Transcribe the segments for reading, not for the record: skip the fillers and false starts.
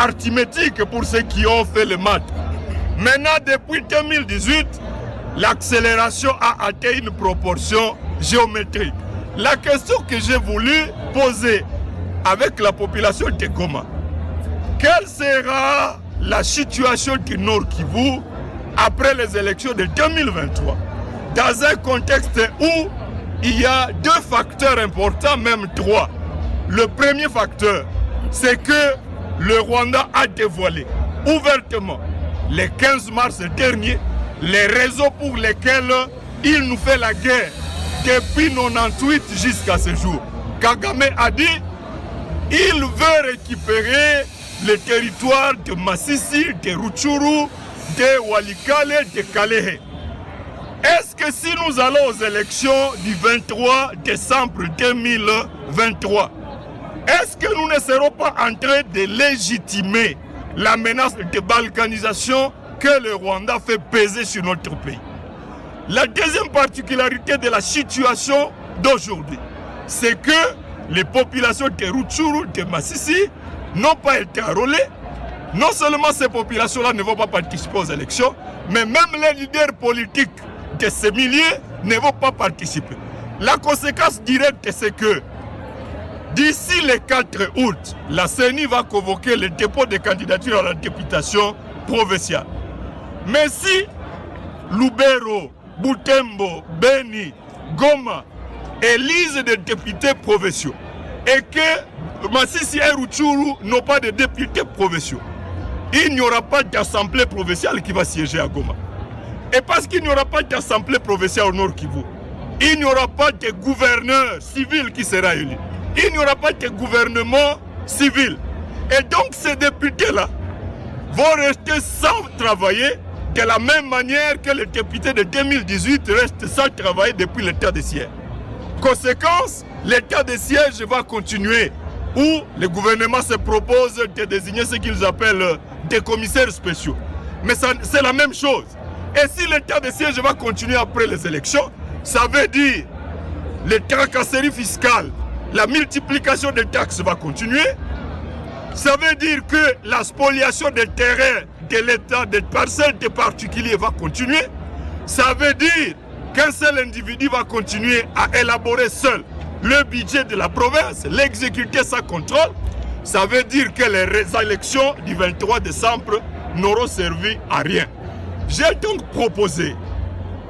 arithmétique pour ceux qui ont fait le maths. Maintenant, depuis 2018, l'accélération a atteint une proportion géométrique. La question que j'ai voulu poser avec la population de Goma, quelle sera la situation du Nord Kivu après les élections de 2023, dans un contexte où il y a deux facteurs importants, même trois. Le premier facteur, c'est que le Rwanda a dévoilé ouvertement, le 15 mars dernier, les raisons pour lesquelles il nous fait la guerre depuis 1998 jusqu'à ce jour. Kagame a dit qu'il veut récupérer le territoire de Masisi, de Rutshuru, de Walikale, de Kalehe. Est-ce que si nous allons aux élections du 23 décembre 2023, est-ce que nous ne serons pas en train de légitimer la menace de balkanisation que le Rwanda fait peser sur notre pays? La deuxième particularité de la situation d'aujourd'hui, c'est que les populations de Rutshuru, de Masisi, n'ont pas été enrôlées. Non seulement ces populations-là ne vont pas participer aux élections, mais même les leaders politiques de ces milliers ne vont pas participer. La conséquence directe, c'est que d'ici le 4 août, la CENI va convoquer le dépôt de candidature à la députation provinciale. Mais si Lubero, Butembo, Beni, Goma élisent des députés provinciaux et que Masisi et Rutshuru n'ont pas de députés provinciaux, il n'y aura pas d'assemblée provinciale qui va siéger à Goma. Et parce qu'il n'y aura pas d'assemblée provinciale au Nord Kivu, il n'y aura pas de gouverneur civil qui sera élu. Il n'y aura pas de gouvernement civil. Et donc ces députés-là vont rester sans travailler de la même manière que les députés de 2018 restent sans travailler depuis l'état de siège. Conséquence, l'état de siège va continuer où le gouvernement se propose de désigner ce qu'ils appellent des commissaires spéciaux. Mais c'est la même chose. Et si l'état de siège va continuer après les élections, ça veut dire les tracasseries fiscales, la multiplication des taxes va continuer. Ça veut dire que la spoliation des terrains de l'État, des parcelles des particuliers va continuer. Ça veut dire qu'un seul individu va continuer à élaborer seul le budget de la province, l'exécuter sans contrôle. Ça veut dire que les élections du 23 décembre n'auront servi à rien. J'ai donc proposé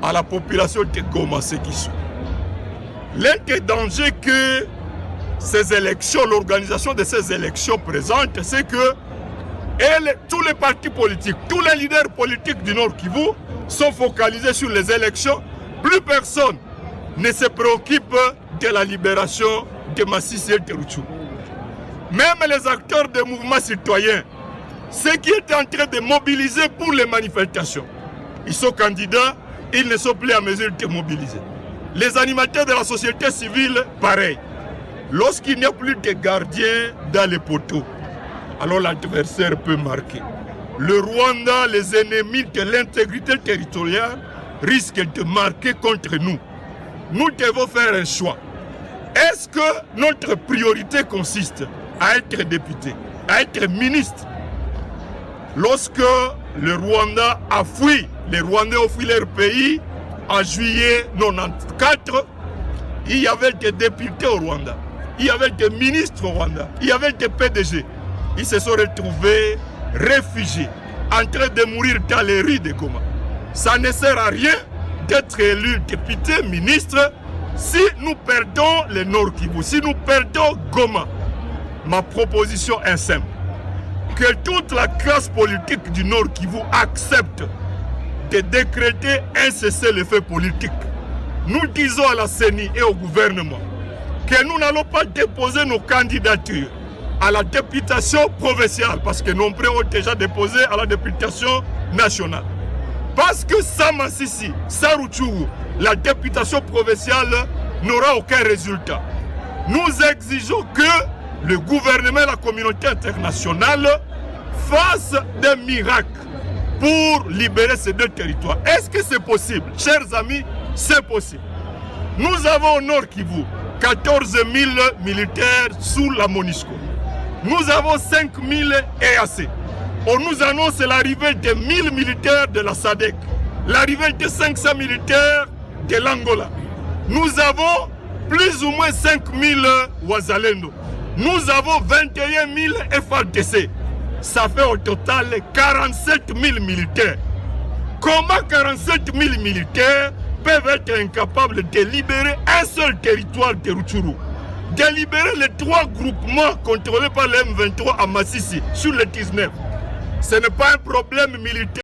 à la population de Goma ce qui sont. L'un des dangers que ces élections, l'organisation de ces élections présente, c'est que tous les partis politiques, tous les leaders politiques du Nord Kivu sont focalisés sur les élections. Plus personne ne se préoccupe de la libération de Masisi et de Rutshuru. Même les acteurs des mouvements citoyens, ceux qui étaient en train de mobiliser pour les manifestations, ils sont candidats, ils ne sont plus en mesure de mobiliser. Les animateurs de la société civile, pareil. Lorsqu'il n'y a plus de gardiens dans les poteaux, alors l'adversaire peut marquer. Le Rwanda, les ennemis de l'intégrité territoriale, risquent de marquer contre nous. Nous devons faire un choix. Est-ce que notre priorité consiste à être député, à être ministre? Lorsque le Rwanda a fui, les Rwandais ont fui leur pays en juillet 1994, il y avait des députés au Rwanda, il y avait des ministres au Rwanda, il y avait des PDG. Ils se sont retrouvés réfugiés, en train de mourir dans les rues de Goma. Ça ne sert à rien d'être élu député, ministre, si nous perdons le Nord Kivu, si nous perdons Goma. Ma proposition est simple. Que toute la classe politique du Nord Kivu accepte de décréter un cessez-le-feu politique. Nous disons à la CENI et au gouvernement que nous n'allons pas déposer nos candidatures à la députation provinciale parce que nombreux ont déjà déposé à la députation nationale. Parce que sans Masisi, sans Rutshuru, la députation provinciale n'aura aucun résultat. Nous exigeons que le gouvernement et la communauté internationale fassent des miracles pour libérer ces deux territoires. Est-ce que c'est possible? Chers amis, c'est possible. Nous avons au Nord Kivu 14 000 militaires sous la MONUSCO. nous avons 5000 EAC. On nous annonce l'arrivée de 1000 militaires de la SADC, l'arrivée de 500 militaires de l'Angola. Nous avons plus ou moins 5000 Wazalendo. Nous avons 21 000 FARDC. Ça fait au total 47 000 militaires. Comment 47 000 militaires peuvent être incapables de libérer un seul territoire de Rutshuru, de libérer les 3 groupements contrôlés par le M23 à Massissi sur le 19? Ce n'est pas un problème militaire.